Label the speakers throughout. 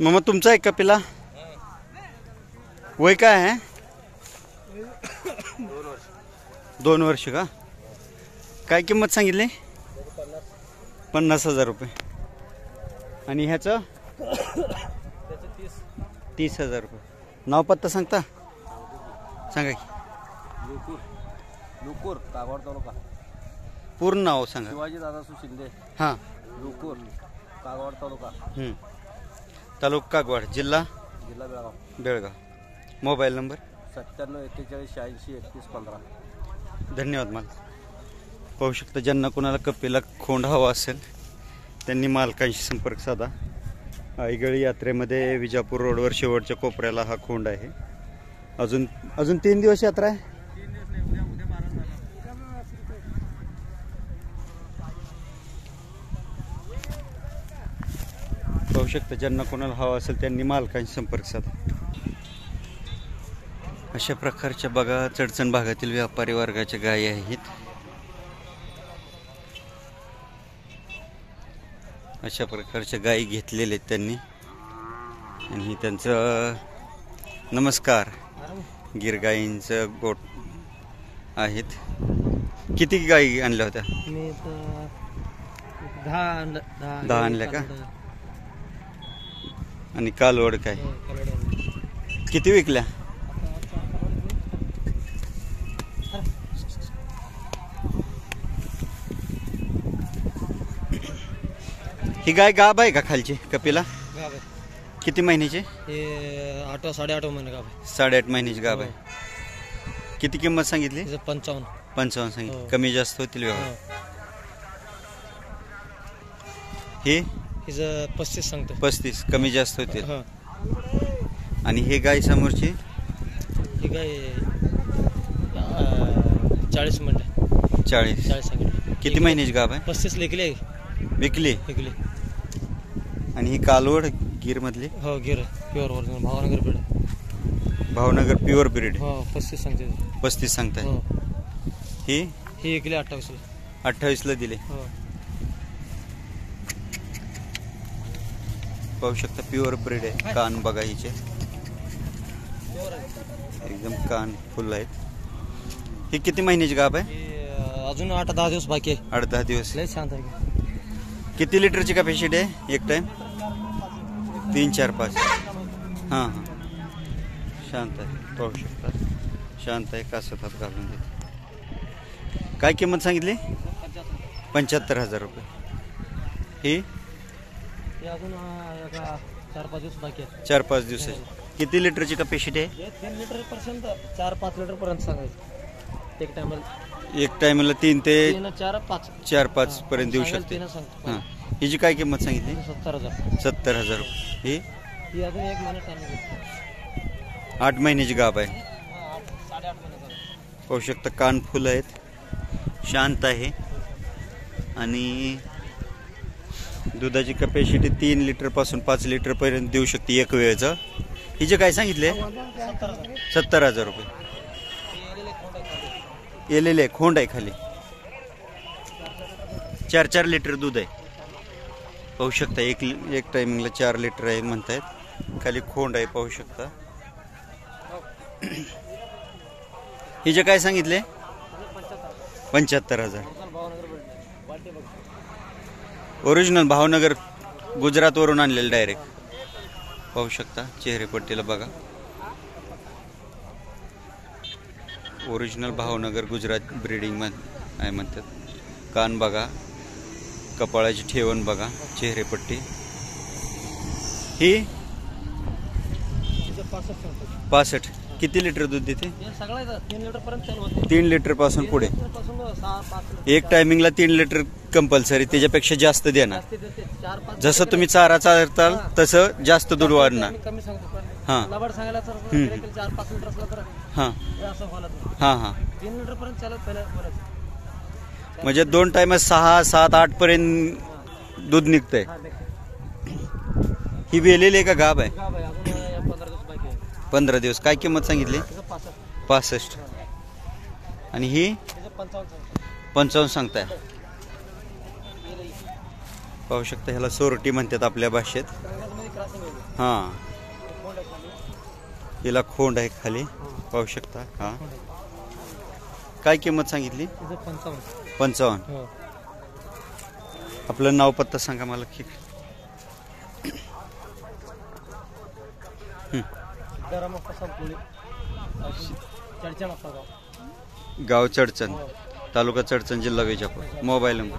Speaker 1: मामा तुमचा आहे कपिला? वय काय आहे? 2 वर्ष का? काय किंमत सांगितली? 50,000 रुपये. आणि ह्याचं 30,000 रुपये. नाव पत्ता सांगता? सांगा की.
Speaker 2: लुकूर कागवाड तालुका.
Speaker 1: पूर्ण नाव सांगा.
Speaker 2: शिवाजी दादासू शिंदे.
Speaker 1: हां.
Speaker 2: लुकूर कागवाड तालुका.
Speaker 1: तालुका कागवाड, जिल्हा
Speaker 2: बेळगाव.
Speaker 1: बेळगाव. Mobile number
Speaker 2: 9741863115.
Speaker 1: धन्यवाद. मला पाहू शकता, ज्यांना कोणाला कपिला खोंड हवा असेल त्यांनी मालकांशी संपर्क साधा. आईगळी यात्रेमध्ये विजापूर रोडवर शेवटच्या कोपऱ्याला हा खोंड आहे. अजून 3 दिवस यात्रा आहे. पाहू शकता, ज्यांना कोणाला हवा असेल त्यांनी मालकांशी संपर्क साधा. अशा प्रकारच्या बघा चडचण भागातील व्यापारी वर्गाच्या गायी आहेत. अशा प्रकारच्या गायी घेतलेल्या आहेत त्यांनी. आणि त्यांचं नमस्कार गिर गायींचं गोट आहेत. किती गायी आणल्या होत्या?
Speaker 2: मी 10
Speaker 1: आणल्या का? आणि कालवड काय किती विकल्या? ही गाय गाभ आहे का खालची कपिला?
Speaker 2: गाव आहे.
Speaker 1: किती महिन्याची?
Speaker 2: 8-8.5 महिने गाव आहे.
Speaker 1: 8.5 महिन्याची गाभ आहे. किती किंमत सांगितली?
Speaker 2: 55
Speaker 1: सांगितली. कमी जास्त होतील व्यवहार. हे
Speaker 2: 35 सांगतो.
Speaker 1: 35 कमी जास्त होतील. आणि हे गाय समोरची?
Speaker 2: ही गाय 40 मिनिट.
Speaker 1: 40
Speaker 2: सांगितली.
Speaker 1: किती महिन्याची गाभ आहे?
Speaker 2: 35 विकली.
Speaker 1: आणि ही कालवड गिर मधली?
Speaker 2: हो, Gir pure original Bhavnagar breed.
Speaker 1: Bhavnagar pure breed.
Speaker 2: हो, 35 सांगते.
Speaker 1: 35 सांगताय. ही
Speaker 2: विकली 28 ला.
Speaker 1: 28 ला दिले.
Speaker 2: हो.
Speaker 1: पाहू शकता प्युअर ब्रीड आहे. कान बघा हिचे एकदम कान फुल आहेत. ही किती महिन्याची गाभ आहे?
Speaker 2: अजून 8-10 दिवस बाकी आहे.
Speaker 1: 8-10 दिवस.
Speaker 2: लय शांत आहे.
Speaker 1: किती लिटरची कॅपॅसिटी आहे एक टाइम? 3-4-5. हां. शांत आहे. पाहू शकता शांत आहे. कासत हात घालून देते. काय किंमत सांगितली? 75,000 रुपये. ही
Speaker 2: अजून 4-5 दिवस बाकी आहे.
Speaker 1: 4-5 दिवसाची. किती लिटरची कॅपॅसिटी आहे?
Speaker 2: 3 लिटर पर्यंत 4-5 लिटर पर्यंत सांगायचं.
Speaker 1: एक टायमाला 3 ते
Speaker 2: 4-5
Speaker 1: पर्यंत देऊ शकते. हां. हिची काय किंमत सांगितली? 70,000 रुपये. ही
Speaker 2: अजून 1 महिना टाइम.
Speaker 1: 8 महिन्याची गाभ आहे. पाहू शकता कान फुल आहेत. शांत आहे. आणि दुधाची कॅपॅसिटी 3 लिटर पासून 5 लिटर पर्यंत देऊ शकते एक वेळेचं. हिचे काय सांगितले? 70,000 रुपये. येलेले खोंड आहे खाली. 4-4 लिटर दूध आहे. पाहू शकता एक टायमिंगला 4 लिटर आहे म्हणतायत. खाली खोंड आहे पाहू शकता. हिचे काय सांगितले? 75,000. ओरिजिनल भावनगर गुजरात वरून आणलेलं डायरेक्ट. पाहू शकता चेहरेपट्टीला बघा. ओरिजिनल भावनगर गुजरात ब्रीडिंग आहे म्हणतात. कान बघा. कपाळाची ठेवण बघा. चेहरेपट्टी. ही 65. किती लिटर दूध देते? 3 लिटर पासून पुढे. एक टायमिंगला 3 लिटर कंपल्सरी. त्याच्यापेक्षा जास्त देणार. जसं तुम्ही चारा चारताल तसं जास्त दूध वाढणार. हां. म्हणजे 2 टाइम 6, 7, 8 पर्यंत दूध निघतंय. ही वेलेली आहे का गाभ आहे? 15 दिवस. काय किंमत सांगितली? 65. आणि ही 55 सांगताय. पाहू शकता ह्याला सोरटी म्हणतात आपल्या भाषेत. हां, हिला खोंड आहे खाली पाहू शकता. हां, काय किंमत सांगितली? 55.
Speaker 2: हो.
Speaker 1: आपलं नाव पत्ता सांगा मला. गाव चडचण, तालुका चडचण, जिल्हा विजापूर. Mobile number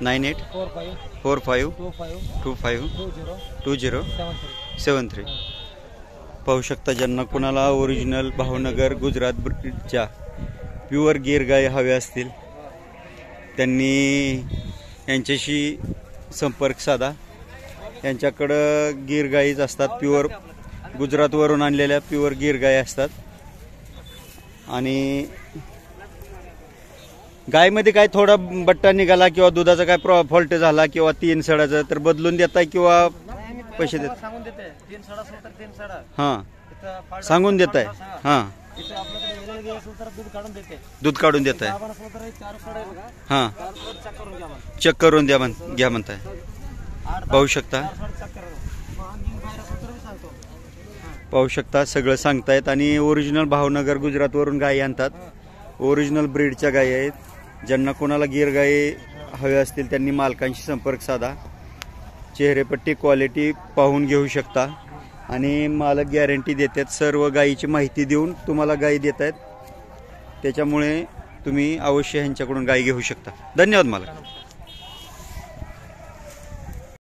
Speaker 1: 9845252073. पाहू शकता. ज्यांना कुणाला ओरिजिनल भावनगर गुजरात ब्रीडच्या प्युअर गिर गाय हव्या असतील त्यांनी यांच्याशी संपर्क साधा. यांच्याकडं गिर गायीच असतात, प्युअर गुजरातवरून आणलेल्या प्युअर गिर गाय असतात. आणि गायमध्ये काय थोडा बट्टा निघाला किंवा दुधाचा काय फॉल्ट झाला किंवा 3 सडाचा तर बदलून देताय किंवा पैसे देत? हां, सांगून देताय. हां, दूध काढून देताय. हां, चेक करून घ्या म्हणताय. पाहू शकता. पाहू शकता सगळं सांगतायत. आणि ओरिजिनल भावनगर गुजरातवरून गायी आणतात. ओरिजिनल ब्रीडच्या गायी आहेत. ज्यांना कोणाला गिर गायी हवे असतील त्यांनी मालकांशी संपर्क साधा. चेहरेपट्टी क्वालिटी पाहून घेऊ शकता. आणि मालक गॅरंटी देतात. सर्व गायीची माहिती देऊन तुम्हाला गायी देत आहेत. त्याच्यामुळे तुम्ही अवश्य ह्यांच्याकडून गायी घेऊ शकता. धन्यवाद मालक.